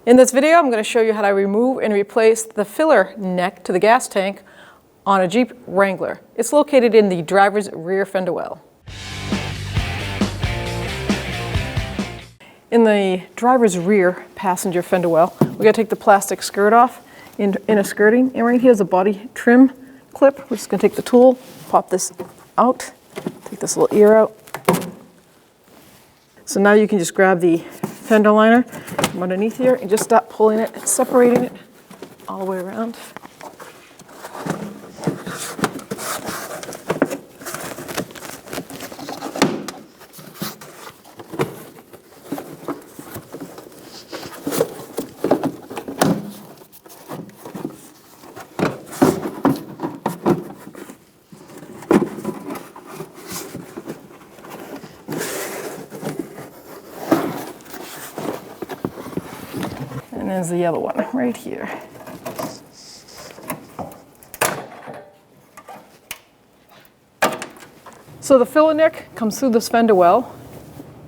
In this video, I'm going to show you how to remove and replace the filler neck to the gas tank on a Jeep Wrangler. It's located in the driver's rear fender well. In the driver's rear passenger fender well, we got to take the plastic skirt off in a skirting, and right here is a body trim clip. We're just going to take the tool, pop this out, take this little ear out. So now you can just grab the fender liner from underneath here and just stop pulling it and separating it all the way around. And there's the other one right here. So the filler neck comes through this fender well,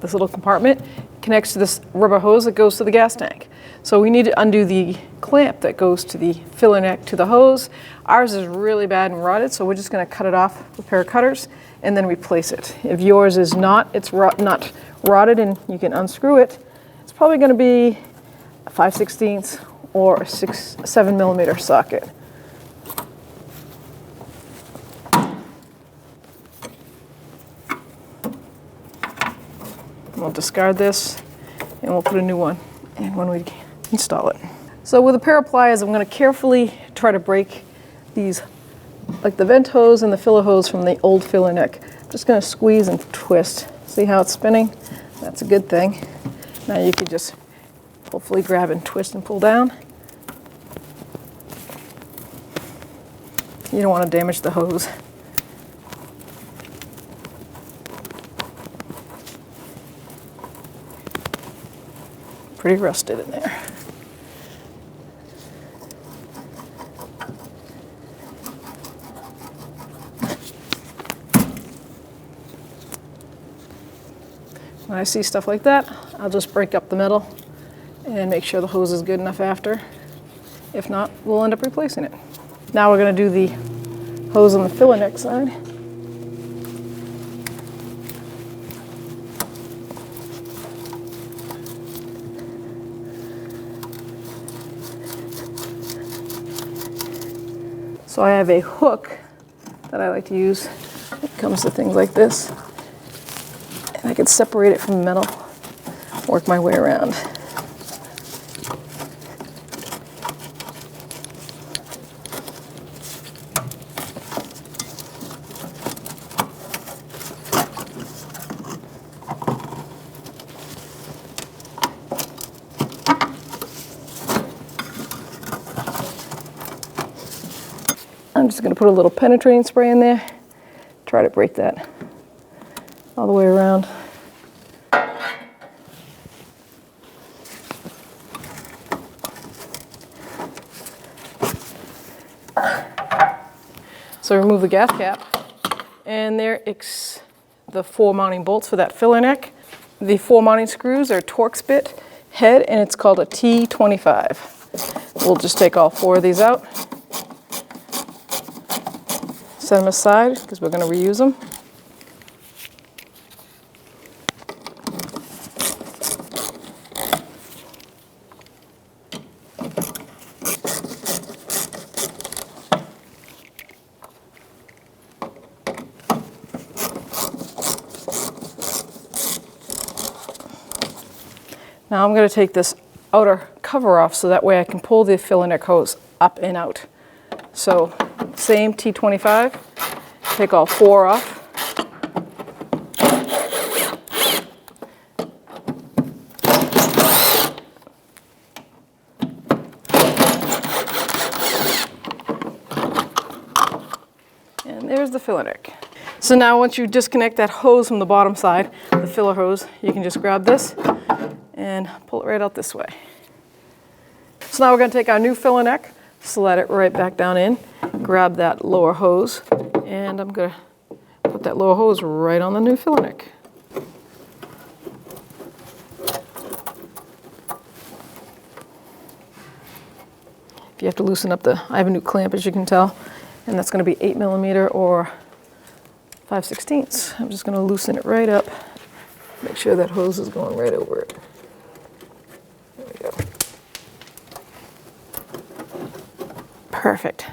this little compartment, connects to this rubber hose that goes to the gas tank. So we need to undo the clamp that goes to the filler neck to the hose. Ours is really bad and rotted, so we're just going to cut it off with a pair of cutters and then replace it. If yours is not, not rotted and you can unscrew it, it's probably going to be 5/16 or a 7mm socket. We'll discard this and we'll put a new one in when we install it. So with a pair of pliers, I'm going to carefully try to break these, like the vent hose and the filler hose from the old filler neck. I'm just going to squeeze and twist. See how it's spinning? That's a good thing. Now you can just hopefully grab and twist and pull down. You don't want to damage the hose. Pretty rusted in there. When I see stuff like that, I'll just break up the metal and make sure the hose is good enough after. If not, we'll end up replacing it. Now we're going to do the hose on the filler neck side. So I have a hook that I like to use when it comes to things like this. And I can separate it from the metal, work my way around. I'm just going to put a little penetrating spray in there, try to break that all the way around. So remove the gas cap, and there is the 4 mounting bolts for that filler neck. The 4 mounting screws are Torx bit head, and it's called a T25. We'll just take all 4 of these out. Set them aside because we're going to reuse them. Now I'm going to take this outer cover off so that way I can pull the filler neck hose up and out. So same T25, take all 4 off. And there's the filler neck. So now once you disconnect that hose from the bottom side, the filler hose, you can just grab this and pull it right out this way. So now we're going to take our new filler neck, slide it right back down in, grab that lower hose, and I'm going to put that lower hose right on the new filler neck. if you have to loosen up I have a new clamp, as you can tell, and that's going to be 8mm or 5/16. I'm just going to loosen it right up. Make sure that hose is going right over it. There we go. Perfect.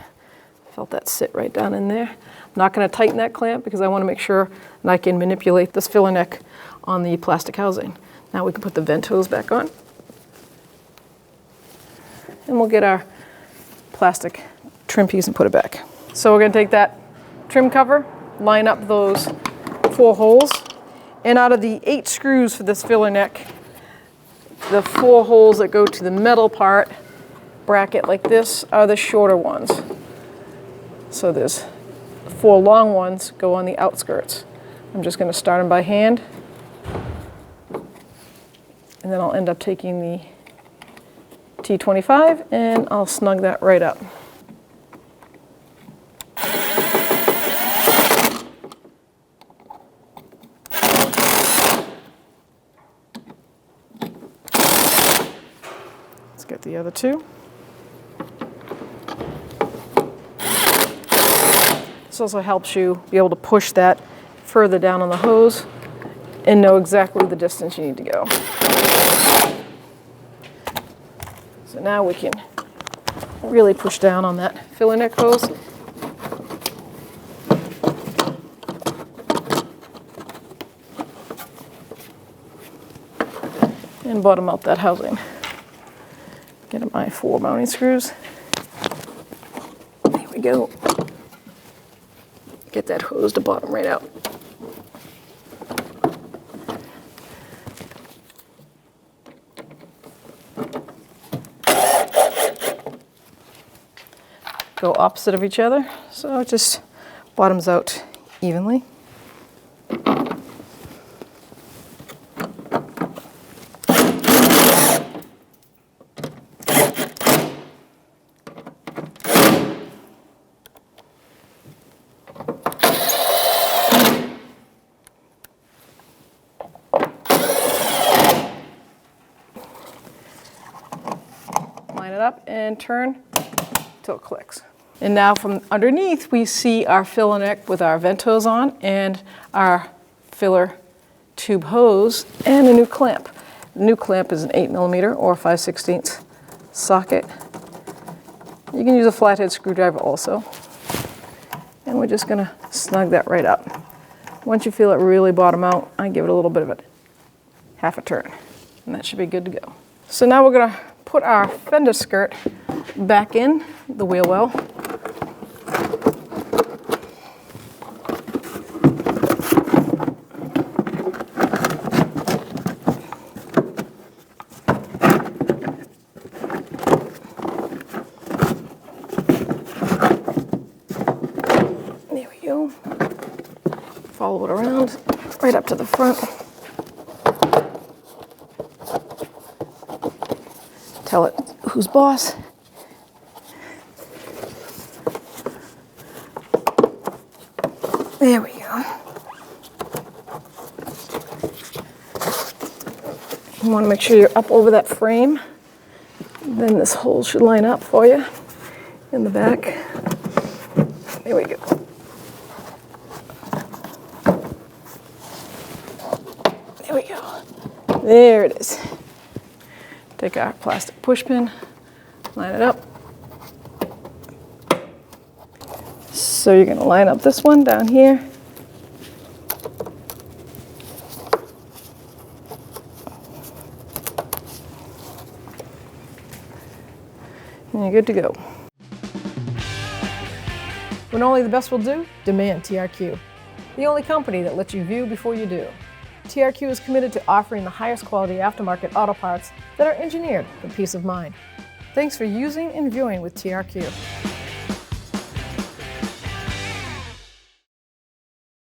Felt that sit right down in there. I'm not going to tighten that clamp because I want to make sure that I can manipulate this filler neck on the plastic housing. Now we can put the vent hose back on. And we'll get our plastic trim piece and put it back. So we're going to take that trim cover, line up those 4 holes, and out of the 8 screws for this filler neck, the 4 holes that go to the metal part bracket like this are the shorter ones. So there's 4 long ones go on the outskirts. I'm just going to start them by hand, and then I'll end up taking the T25 and I'll snug that right up. Let's get the other 2. This also helps you be able to push that further down on the hose and know exactly the distance you need to go. So now we can really push down on that filler neck hose. And bottom out that housing. Get my 4 mounting screws. There we go. Get that hose to bottom right out. Go opposite of each other, so it just bottoms out evenly. Line it up and turn till it clicks. And now from underneath we see our filler neck with our vent hose on and our filler tube hose and a new clamp. The new clamp is an 8mm or 5/16 socket. You can use a flathead screwdriver also. And we're just gonna snug that right up. Once you feel it really bottom out, I give it a little bit of a half a turn, and that should be good to go. So now we're gonna put our fender skirt back in the wheel well. There we go. Follow it around right up to the front. Tell it who's boss. There we go. You want to make sure you're up over that frame. Then this hole should line up for you in the back. There we go. There we go. There it is. Take our plastic push pin, line it up. So you're going to line up this one down here. And you're good to go. When only the best will do, demand TRQ. The only company that lets you view before you do. TRQ is committed to offering the highest quality aftermarket auto parts that are engineered for peace of mind. Thanks for using and viewing with TRQ.